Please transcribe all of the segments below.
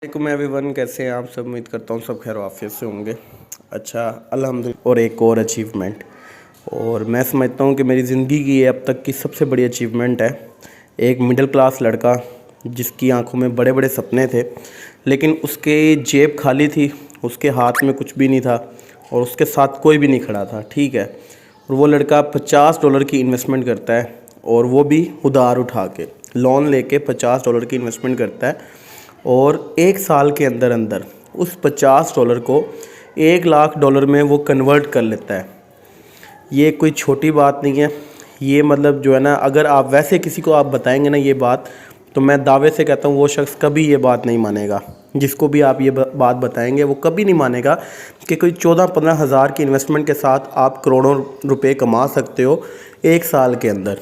वालेकुम एवरीवन, कैसे हैं आप सब। उम्मीद करता हूँ सब खैर आफियत से होंगे। अच्छा, अल्हम्दुलिल्लाह। और एक और अचीवमेंट, और मैं समझता हूँ कि मेरी ज़िंदगी की ये अब तक की सबसे बड़ी अचीवमेंट है। एक मिडिल क्लास लड़का जिसकी आंखों में बड़े बड़े सपने थे, लेकिन उसके जेब खाली थी, उसके हाथ में कुछ भी नहीं था और उसके साथ कोई भी नहीं खड़ा था, ठीक है। और वो लड़का $50 की इन्वेस्टमेंट करता है, और वो भी उधार उठा के, लोन लेके $50 की इन्वेस्टमेंट करता है, और 1 साल के अंदर अंदर उस $50 को $1,00,000 में वो कन्वर्ट कर लेता है। ये कोई छोटी बात नहीं है। ये मतलब जो है ना, अगर आप वैसे किसी को आप बताएंगे ना ये बात, तो मैं दावे से कहता हूँ वो शख्स कभी ये बात नहीं मानेगा। जिसको भी आप ये बात बताएंगे वो कभी नहीं मानेगा कि कोई 14-15 हज़ार की इन्वेस्टमेंट के साथ आप करोड़ों रुपए कमा सकते हो 1 साल के अंदर।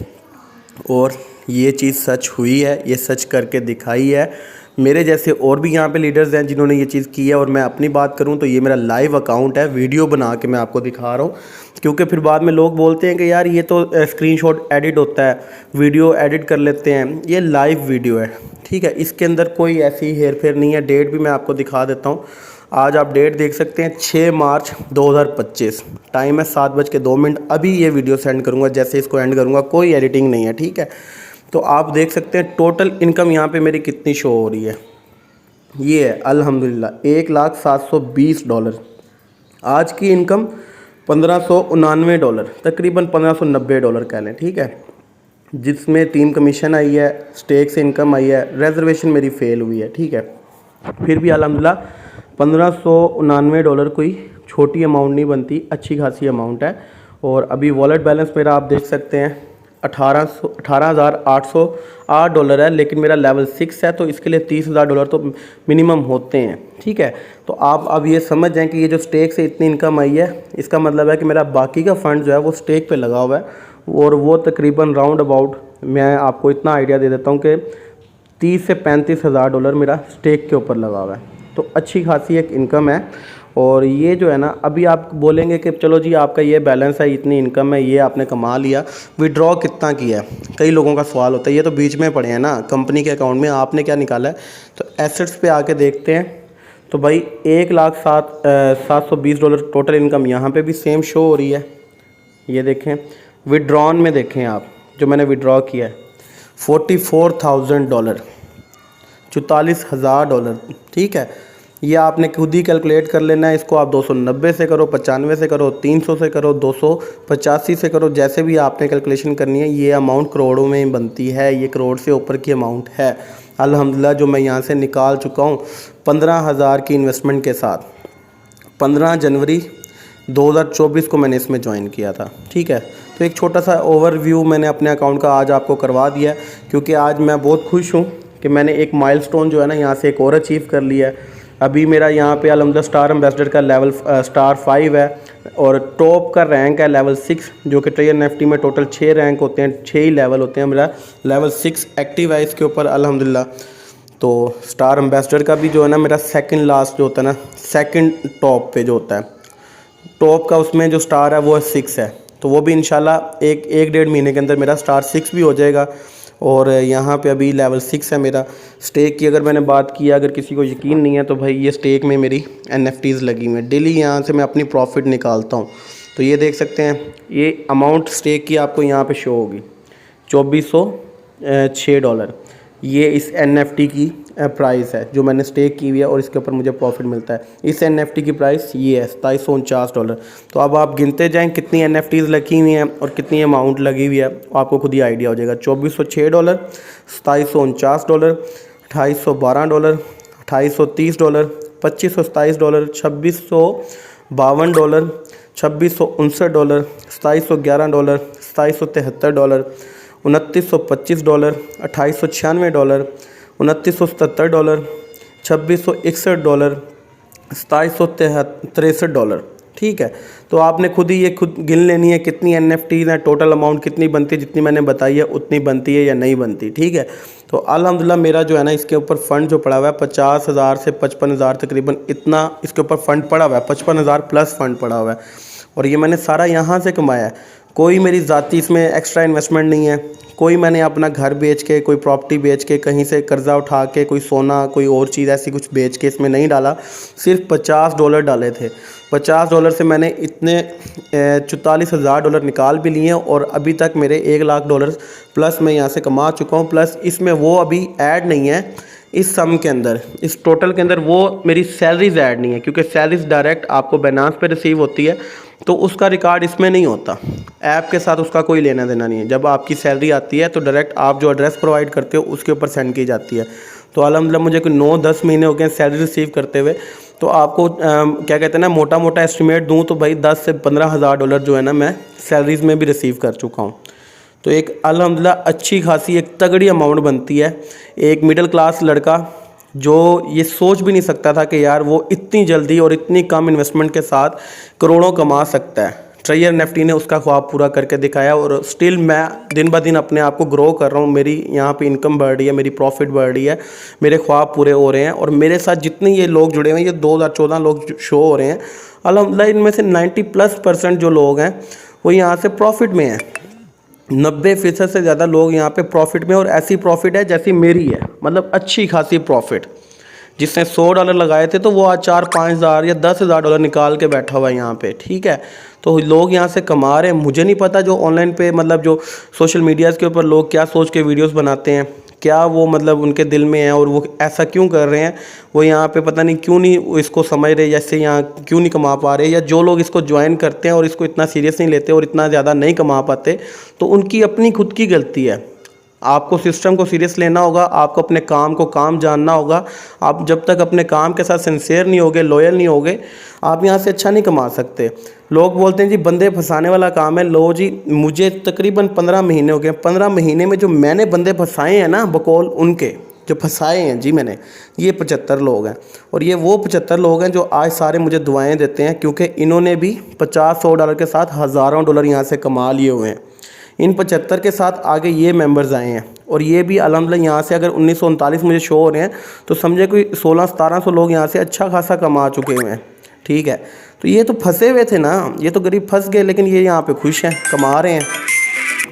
और ये चीज़ सच हुई है, ये सच करके दिखाई है। मेरे जैसे और भी यहाँ पे लीडर्स हैं जिन्होंने ये चीज़ की है। और मैं अपनी बात करूँ तो ये मेरा लाइव अकाउंट है, वीडियो बना के मैं आपको दिखा रहा हूँ। क्योंकि फिर बाद में लोग बोलते हैं कि यार ये तो स्क्रीनशॉट एडिट होता है, वीडियो एडिट कर लेते हैं। ये लाइव वीडियो है, ठीक है। इसके अंदर कोई ऐसी हेर फेर नहीं है। डेट भी मैं आपको दिखा देता हूँ। आज आप डेट देख सकते हैं, 6 मार्च 2025। टाइम है 7:02। अभी ये वीडियो सेंड करूँगा, जैसे इसको एंड करूँगा, कोई एडिटिंग नहीं है, ठीक है। तो आप देख सकते हैं टोटल इनकम यहाँ पे मेरी कितनी शो हो रही है। ये है अल्हम्दुलिल्लाह $1,720। आज की इनकम $1,599, तकरीबन $1,590 कह लें, ठीक है। जिसमें 3 कमीशन आई है, स्टेक से इनकम आई है, रिजर्वेशन मेरी फेल हुई है, ठीक है। फिर भी अल्हम्दुलिल्लाह $1,599 कोई छोटी अमाउंट नहीं बनती, अच्छी खासी अमाउंट है। और अभी वॉलेट बैलेंस मेरा आप देख सकते हैं $18,808 है, लेकिन मेरा लेवल 6 है, तो इसके लिए $30,000 तो मिनिमम होते हैं, ठीक है। तो आप अब ये समझ जाएं कि ये जो स्टेक से इतनी इनकम आई है, इसका मतलब है कि मेरा बाकी का फ़ंड जो है वो स्टेक पे लगा हुआ है, और वो तकरीबन राउंड अबाउट, मैं आपको इतना आइडिया दे देता हूँ कि $30,000 से $35,000 मेरा स्टेक के ऊपर लगा हुआ है। तो अच्छी खासी एक इनकम है। और ये जो है ना, अभी आप बोलेंगे कि चलो जी आपका ये बैलेंस है, इतनी इनकम है, ये आपने कमा लिया, विड्रॉ कितना किया है। कई लोगों का सवाल होता है, ये तो बीच में पड़े हैं ना कंपनी के अकाउंट में, आपने क्या निकाला है। तो एसेट्स पे आके देखते हैं, तो भाई $1,0720 टोटल इनकम यहाँ पे भी सेम शो हो रही है। ये देखें, विड्रॉन में देखें आप, जो मैंने विड्रॉ किया है $44,000, $44,000, ठीक है। ये आपने खुद ही कैलकुलेट कर लेना है। इसको आप 290 से करो, 95 से करो, 300 से करो, 285 से करो, जैसे भी आपने कैलकुलेशन करनी है। ये अमाउंट करोड़ों में बनती है, ये करोड़ से ऊपर की अमाउंट है अल्हम्दुलिल्लाह, जो मैं यहाँ से निकाल चुका हूँ 15,000 की इन्वेस्टमेंट के साथ। 15 जनवरी 2024 को मैंने इसमें ज्वाइन किया था, ठीक है। तो एक छोटा सा ओवरव्यू मैंने अपने अकाउंट का आज आपको करवा दिया है, क्योंकि आज मैं बहुत खुश हूँ कि मैंने एक माइलस्टोन जो है ना यहाँ से एक और अचीव कर लिया है। अभी मेरा यहाँ पे अल्हम्दुलिल्लाह स्टार एम्बेसडर का लेवल स्टार 5 है, और टॉप का रैंक है लेवल 6, जो कि ट्रेजर नेफ्टी में टोटल 6 रैंक होते हैं, 6 ही लेवल होते हैं। मेरा लेवल 6 एक्टिव है इसके ऊपर अल्हम्दुलिल्लाह। तो स्टार एम्बेसडर का भी जो है ना, मेरा सेकंड लास्ट जो होता है ना, सेकंड टॉप पे जो होता है, टॉप का उसमें जो स्टार है वो 6 है। तो वो भी इंशाल्लाह एक डेढ़ महीने के अंदर मेरा स्टार 6 भी हो जाएगा। और यहाँ पे अभी लेवल 6 है मेरा। स्टेक की अगर मैंने बात की, अगर किसी को यकीन नहीं है तो भाई ये स्टेक में मेरी NFTs लगी हुई हैं। डेली यहाँ से मैं अपनी प्रॉफिट निकालता हूँ। तो ये देख सकते हैं, ये अमाउंट स्टेक की आपको यहाँ पे शो होगी $2,406। ये इस NFT की प्राइस है जो मैंने स्टेक की हुई है, और इसके ऊपर मुझे प्रॉफिट मिलता है। इस NFT की प्राइस ये है $2,749। तो अब आप गिनते जाएं कितनी NFTs लगी हुई हैं और कितनी अमाउंट लगी हुई है, आपको खुद ही आइडिया हो जाएगा। $2,406, $2,749, $2,812, $2,830, $2,527, $2,652, $2,659, $2,711, $2,773, $2,925, $2,896, $2,977, $2,661, $2,763, ठीक है। तो आपने खुद ही ये खुद गिन लेनी है कितनी NFTs हैं, टोटल अमाउंट कितनी बनती है, जितनी मैंने बताई है उतनी बनती है या नहीं बनती, ठीक है। तो अल्हम्दुलिल्लाह मेरा जो है ना इसके ऊपर फ़ंड जो पड़ा हुआ है 50,000 से 55,000 तकरीबन, इतना इसके ऊपर फ़ंड पड़ा हुआ है, 55,000 प्लस फ़ंड पड़ा हुआ है। और ये मैंने सारा यहाँ से कमाया है। कोई मेरी ज़ाती इसमें एक्स्ट्रा इन्वेस्टमेंट नहीं है, कोई मैंने अपना घर बेच के, कोई प्रॉपर्टी बेच के, कहीं से कर्ज़ा उठा के, कोई सोना, कोई और चीज़ ऐसी कुछ बेच के इसमें नहीं डाला। सिर्फ $50 डाले थे। $50 से मैंने इतने $44,000 निकाल भी लिए और अभी तक मेरे $1,00,000 प्लस मैं यहाँ से कमा चुका हूँ। प्लस इसमें वो अभी ऐड नहीं है इस सम के अंदर, इस टोटल के अंदर वो मेरी सैलरीज ऐड नहीं है, क्योंकि सैलरीज डायरेक्ट आपको बाइनेंस पे रिसीव होती है, तो उसका रिकॉर्ड इसमें नहीं होता। ऐप के साथ उसका कोई लेना देना नहीं है। जब आपकी सैलरी आती है तो डायरेक्ट आप जो एड्रेस प्रोवाइड करते हो उसके ऊपर सेंड की जाती है। तो अल्हम्दुलिल्लाह मुझे कोई 9-10 महीने हो गए सैलरी रिसीव करते हुए। तो आपको क्या कहते हैं ना, मोटा मोटा एस्टिमेट दूँ तो भाई $10,000 से $15,000 जो है ना मैं सैलरीज़ में भी रिसीव कर चुका हूँ। तो एक अल्हम्दुलिल्लाह अच्छी खासी एक तगड़ी अमाउंट बनती है। एक मिडिल क्लास लड़का जो ये सोच भी नहीं सकता था कि यार वो इतनी जल्दी और इतनी कम इन्वेस्टमेंट के साथ करोड़ों कमा सकता है, ट्रेजर एनएफटी ने उसका ख्वाब पूरा करके दिखाया। और स्टिल मैं दिन ब दिन अपने आप को ग्रो कर रहा हूँ। मेरी यहाँ पे इनकम बढ़ रही है, मेरी प्रॉफिट बढ़ रही है, मेरे ख्वाब पूरे हो रहे हैं। और मेरे साथ जितने ये लोग जुड़े हुए हैं, ये 2014 लोग शो हो रहे हैं अल्हम्दुलिल्लाह, इनमें से 90+% जो लोग हैं वो यहाँ से प्रॉफिट में हैं। 90% से ज़्यादा लोग यहाँ पे प्रॉफिट में, और ऐसी प्रॉफिट है जैसी मेरी है, मतलब अच्छी खासी प्रॉफिट। जिसने $100 लगाए थे तो वो आज 4-5 हज़ार या $10,000 निकाल के बैठा हुआ है यहाँ पे, ठीक है। तो लोग यहाँ से कमा रहे हैं। मुझे नहीं पता जो ऑनलाइन पे मतलब जो सोशल मीडियाज़ के ऊपर लोग क्या सोच के वीडियोस बनाते हैं, क्या वो मतलब उनके दिल में है और वो ऐसा क्यों कर रहे हैं। वो यहाँ पे पता नहीं क्यों नहीं इसको समझ रहे, जैसे यहाँ क्यों नहीं कमा पा रहे, या जो लोग इसको ज्वाइन करते हैं और इसको इतना सीरियस नहीं लेते और इतना ज़्यादा नहीं कमा पाते, तो उनकी अपनी खुद की गलती है। आपको सिस्टम को सीरियस लेना होगा, आपको अपने काम को काम जानना होगा। आप जब तक अपने काम के साथ सिंसियर नहीं होगे, लॉयल नहीं होगे, आप यहाँ से अच्छा नहीं कमा सकते। लोग बोलते हैं जी बंदे फंसाने वाला काम है। लो जी, मुझे तकरीबन 15 महीने हो गए। 15 महीने में जो मैंने बंदे फंसाए हैं ना, बकौल उनके जो फंसाए हैं जी मैंने, ये 75 लोग हैं। और ये वो 75 लोग हैं जो आज सारे मुझे दुआएं देते हैं, क्योंकि इन्होंने भी $50-100 के साथ हज़ारों डॉलर यहाँ से कमा लिए हुए हैं। इन 75 के साथ आगे ये मेंबर्स आए हैं, और ये भी अल्हम्दुलिल्लाह यहाँ से अगर 1939 मुझे शो हो रहे हैं तो समझे कोई 1600-1700 लोग यहाँ से अच्छा खासा कमा चुके हुए हैं, ठीक है। तो ये तो फंसे हुए थे ना, ये तो गरीब फंस गए, लेकिन ये यहाँ पे खुश हैं, कमा रहे हैं,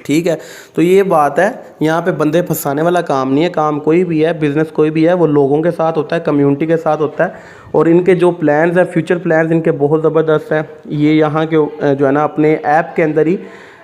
ठीक है। तो ये बात है, यहाँ पे बंदे फंसाने वाला काम नहीं है। काम कोई भी है, बिज़नेस कोई भी है, वो लोगों के साथ होता है, कम्युनिटी के साथ होता है। और इनके जो प्लान्स हैं, फ्यूचर प्लान्स इनके बहुत ज़बरदस्त हैं। ये यहाँ के जो है ना अपने ऐप के अंदर ही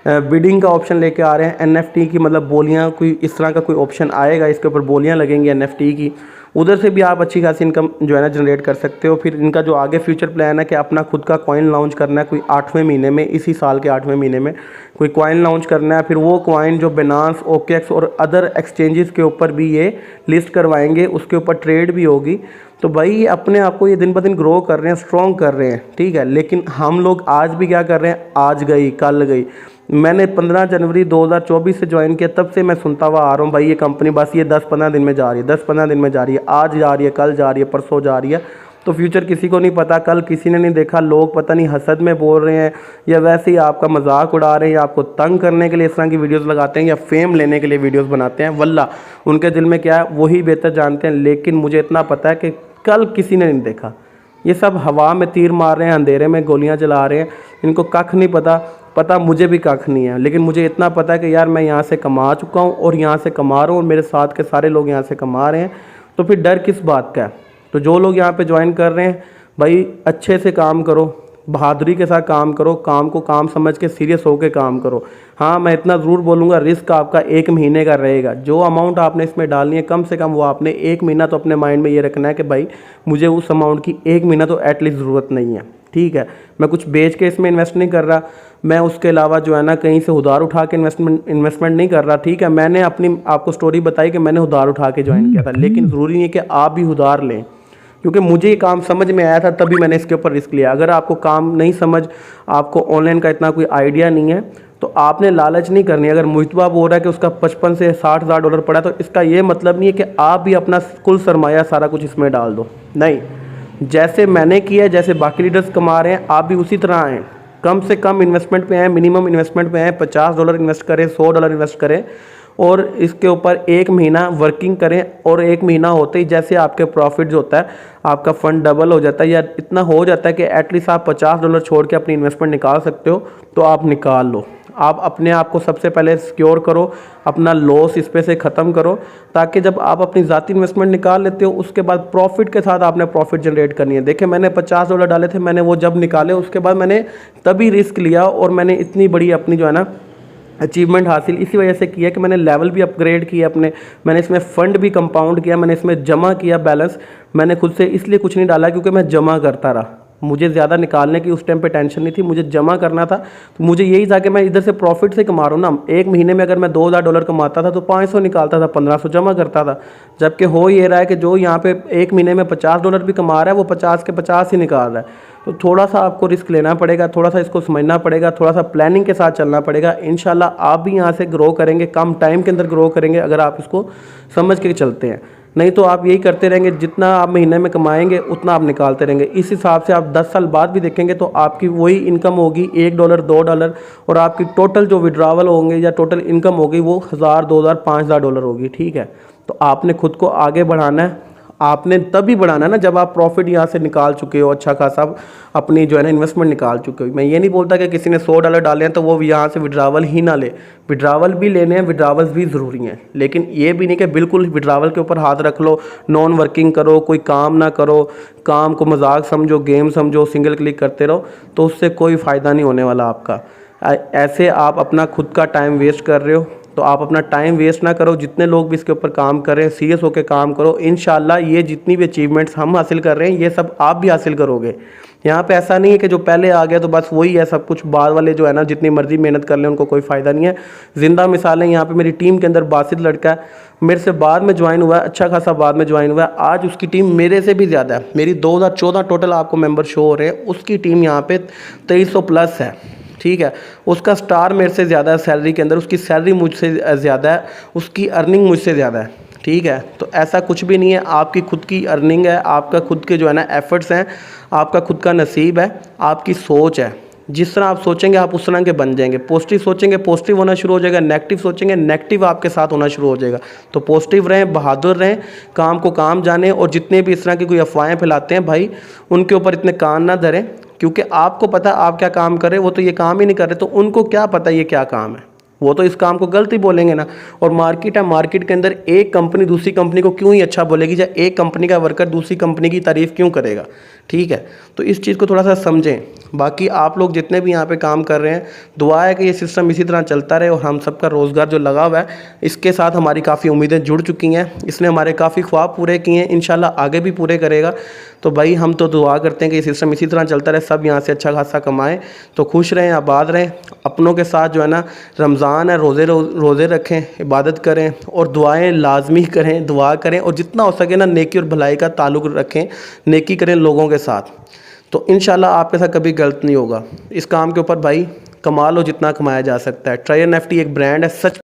बिडिंग का ऑप्शन लेके आ रहे हैं। एनएफटी की मतलब बोलियां, कोई इस तरह का कोई ऑप्शन आएगा, इसके ऊपर बोलियां लगेंगी एनएफटी की, उधर से भी आप अच्छी खासी इनकम जो है ना जनरेट कर सकते हो। फिर इनका जो आगे फ्यूचर प्लान है कि अपना खुद का कॉइन लॉन्च करना है, कोई 8वें महीने में, इसी साल के 8वें महीने में कोई कॉइन लॉन्च करना है। फिर वो कॉइन जो बाइनेंस, ओकेएक्स और अदर एक्सचेंजेस के ऊपर भी ये लिस्ट करवाएंगे, उसके ऊपर ट्रेड भी होगी। तो भाई ये अपने आप को ये दिन ब दिन ग्रो कर रहे हैं, स्ट्रॉन्ग कर रहे हैं, ठीक है। लेकिन हम लोग आज भी क्या कर रहे हैं, आज गई कल गई। मैंने 15 जनवरी 2024 से ज्वाइन किया, तब से मैं सुनता हुआ आ रहा हूँ भाई ये कंपनी बस ये 10-15 दिन में जा रही है, 10-15 दिन में जा रही है, आज जा रही है, कल जा रही है, परसों जा रही है। तो फ्यूचर किसी को नहीं पता, कल किसी ने नहीं देखा। लोग पता नहीं हसद में बोल रहे हैं, या वैसे ही आपका मजाक उड़ा रहे हैं, या आपको तंग करने के लिए इस तरह की वीडियोस लगाते हैं, या फेम लेने के लिए वीडियोस बनाते हैं। वल्ला उनके दिल में क्या है वही बेहतर जानते हैं। लेकिन मुझे इतना पता है कि कल किसी ने नहीं देखा। ये सब हवा में तीर मार रहे हैं, अंधेरे में गोलियां चला रहे हैं, इनको कख नहीं पता मुझे भी कख नहीं है। लेकिन मुझे इतना पता है कि यार मैं यहाँ से कमा चुका हूँ, और यहाँ से कमा रहा हूँ, और मेरे साथ के सारे लोग यहाँ से कमा रहे हैं। तो फिर डर किस बात का है। तो जो लोग यहाँ पे ज्वाइन कर रहे हैं भाई, अच्छे से काम करो, बहादुरी के साथ काम करो, काम को काम समझ के सीरियस होकर काम करो। हाँ, मैं इतना ज़रूर बोलूँगा, रिस्क आपका 1 महीने का रहेगा। जो अमाउंट आपने इसमें डालनी है, कम से कम वो आपने 1 महीना तो अपने माइंड में ये रखना है कि भाई मुझे उस अमाउंट की 1 महीना तो एटलीस्ट ज़रूरत नहीं है, ठीक है। मैं कुछ बेच के इसमें इन्वेस्ट नहीं कर रहा, मैं उसके अलावा जो है ना कहीं से उधार उठा के इन्वेस्टमेंट नहीं कर रहा, ठीक है। मैंने अपनी आपको स्टोरी बताई कि मैंने उधार उठा के ज्वाइन किया था, लेकिन ज़रूरी नहीं है कि आप भी उधार लें, क्योंकि मुझे ये काम समझ में आया था तभी मैंने इसके ऊपर रिस्क लिया। अगर आपको काम नहीं समझ, आपको ऑनलाइन का इतना कोई आइडिया नहीं है, तो आपने लालच नहीं करनी। अगर मुहितबा बोल रहा है कि उसका 55 से 60 हज़ार डॉलर पड़ा, तो इसका ये मतलब नहीं है कि आप भी अपना कुल सरमाया सारा कुछ इसमें डाल दो। नहीं, जैसे मैंने किया, जैसे बाकी लीडर्स कमा रहे हैं, आप भी उसी तरह आएँ। कम से कम इन्वेस्टमेंट पे आएँ, मिनिमम इन्वेस्टमेंट पे आएँ, $50 इन्वेस्ट करें, $100 इन्वेस्ट करें, और इसके ऊपर 1 महीना वर्किंग करें। और 1 महीना होते ही जैसे आपके प्रॉफिट जो होता है, आपका फ़ंड डबल हो जाता है, या इतना हो जाता है कि एटलीस्ट आप $50 छोड़ के अपनी इन्वेस्टमेंट निकाल सकते हो, तो आप निकाल लो। आप अपने आप को सबसे पहले सिक्योर करो, अपना लॉस इस पे से ख़त्म करो, ताकि जब आप अपनी ज़ाती इन्वेस्टमेंट निकाल लेते हो उसके बाद प्रॉफिट के साथ आपने प्रॉफिट जनरेट करनी है। देखिए मैंने $50 डाले थे, मैंने वो जब निकाले उसके बाद मैंने तभी रिस्क लिया और मैंने इतनी बड़ी अपनी जो है ना अचीवमेंट हासिल इसी वजह से किया कि मैंने लेवल भी अपग्रेड किया अपने, मैंने इसमें फ़ंड भी कंपाउंड किया, मैंने इसमें जमा किया बैलेंस। मैंने खुद से इसलिए कुछ नहीं डाला क्योंकि मैं जमा करता रहा, मुझे ज़्यादा निकालने की उस टाइम पे टेंशन नहीं थी, मुझे जमा करना था। तो मुझे यही था कि मैं इधर से प्रॉफिट से कमा रहा हूँ ना, एक महीने में अगर मैं $2000 कमाता था तो 500 निकालता था, 1500 जमा करता था। जबकि हो ये रहा है कि जो यहाँ पे एक महीने में $50 भी कमा रहा है वो 50 के 50 ही निकाल रहा है। तो थोड़ा सा आपको रिस्क लेना पड़ेगा, थोड़ा सा इसको समझना पड़ेगा, थोड़ा सा प्लानिंग के साथ चलना पड़ेगा। इंशाल्लाह आप भी यहाँ से ग्रो करेंगे, कम टाइम के अंदर ग्रो करेंगे अगर आप इसको समझ के चलते हैं। नहीं तो आप यही करते रहेंगे, जितना आप महीने में कमाएंगे उतना आप निकालते रहेंगे। इस हिसाब से आप 10 साल बाद भी देखेंगे तो आपकी वही इनकम होगी $1 $2, और आपकी टोटल जो विड्रावल होंगे या टोटल इनकम होगी वो $1000 $2000 $5000 होगी। ठीक है, तो आपने खुद को आगे बढ़ाना है, आपने तभी बढ़ाना है ना जब आप प्रॉफिट यहाँ से निकाल चुके हो, अच्छा खासा अपनी जो है ना इन्वेस्टमेंट निकाल चुके हो। मैं ये नहीं बोलता कि किसी ने $100 डाले हैं तो वो यहाँ से विड्रावल ही ना ले, विड्रावल भी लेने हैं, विड्रावल्स भी ज़रूरी हैं, लेकिन ये भी नहीं कि बिल्कुल विड्रावल के ऊपर हाथ रख लो, नॉन वर्किंग करो, कोई काम ना करो, काम को मजाक समझो, गेम समझो, सिंगल क्लिक करते रहो, तो उससे कोई फ़ायदा नहीं होने वाला आपका। ऐसे आप अपना खुद का टाइम वेस्ट कर रहे हो, तो आप अपना टाइम वेस्ट ना करो। जितने लोग भी इसके ऊपर काम कर रहे हैं सीरियस होकर काम करो, इंशाल्लाह ये जितनी भी अचीवमेंट्स हम हासिल कर रहे हैं ये सब आप भी हासिल करोगे। यहाँ पे ऐसा नहीं है कि जो पहले आ गया तो बस वही है सब कुछ, बाद वाले जो है ना जितनी मर्जी मेहनत कर लें उनको कोई फ़ायदा नहीं है। ज़िंदा मिसालें यहाँ पे मेरी टीम के अंदर बासित लड़का है, मेरे से बाद में ज्वाइन हुआ है, अच्छा खासा बाद में ज्वाइन हुआ है। आज उसकी टीम मेरे से भी ज़्यादा है, मेरी 2014 टोटल आपको मेंबर शो हो रहे हैं, उसकी टीम यहाँ पे 2300 प्लस है। ठीक है, उसका स्टार मेरे से ज़्यादा है सैलरी के अंदर, उसकी सैलरी मुझसे ज़्यादा है, उसकी अर्निंग मुझसे ज़्यादा है। ठीक है, तो ऐसा कुछ भी नहीं है, आपकी खुद की अर्निंग है, आपका खुद के जो है ना एफर्ट्स हैं, आपका खुद का नसीब है, आपकी सोच है। जिस तरह आप सोचेंगे आप उस तरह के बन जाएंगे। पॉजिटिव सोचेंगे पॉजिटिव होना शुरू हो जाएगा, नेगेटिव सोचेंगे नेगेटिव आपके साथ होना शुरू हो जाएगा। तो पॉजिटिव रहें, बहादुर रहें, काम को काम जानें, और जितने भी इस तरह की कोई अफवाहें फैलाते हैं भाई उनके ऊपर इतने कान ना धरें, क्योंकि आपको पता आप क्या काम कर रहे हैं, वो तो ये काम ही नहीं कर रहे, तो उनको क्या पता ये क्या काम है, वो तो इस काम को गलत ही बोलेंगे ना। और मार्केट है, मार्केट के अंदर एक कंपनी दूसरी कंपनी को क्यों ही अच्छा बोलेगी, या एक कंपनी का वर्कर दूसरी कंपनी की तारीफ़ क्यों करेगा। ठीक है, तो इस चीज़ को थोड़ा सा समझें। बाकी आप लोग जितने भी यहाँ पे काम कर रहे हैं, दुआ है कि ये सिस्टम इसी तरह चलता रहे, और हम सबका रोज़गार जो लगा हुआ है इसके साथ हमारी काफ़ी उम्मीदें जुड़ चुकी हैं, इसने हमारे काफ़ी ख्वाब पूरे किए हैं, इंशाल्लाह आगे भी पूरे करेगा। तो भाई हम तो दुआ करते हैं कि ये सिस्टम इसी तरह चलता रहे, सब यहाँ से अच्छा खासा कमाएं, तो खुश रहें, आबाद रहें, अपनों के साथ जो है ना रमज़ान है रोज़े रखें, इबादत करें और दुआएं लाजमी करें, दुआ करें, और जितना हो सके ना नेकी और भलाई का ताल्लुक़ रखें, नेकी करें लोगों के साथ, तो इंशाल्लाह आपके साथ कभी गलत नहीं होगा। इस काम के ऊपर भाई कमा लो जितना कमाया जा सकता है। ट्राई NFT एक ब्रांड है, सच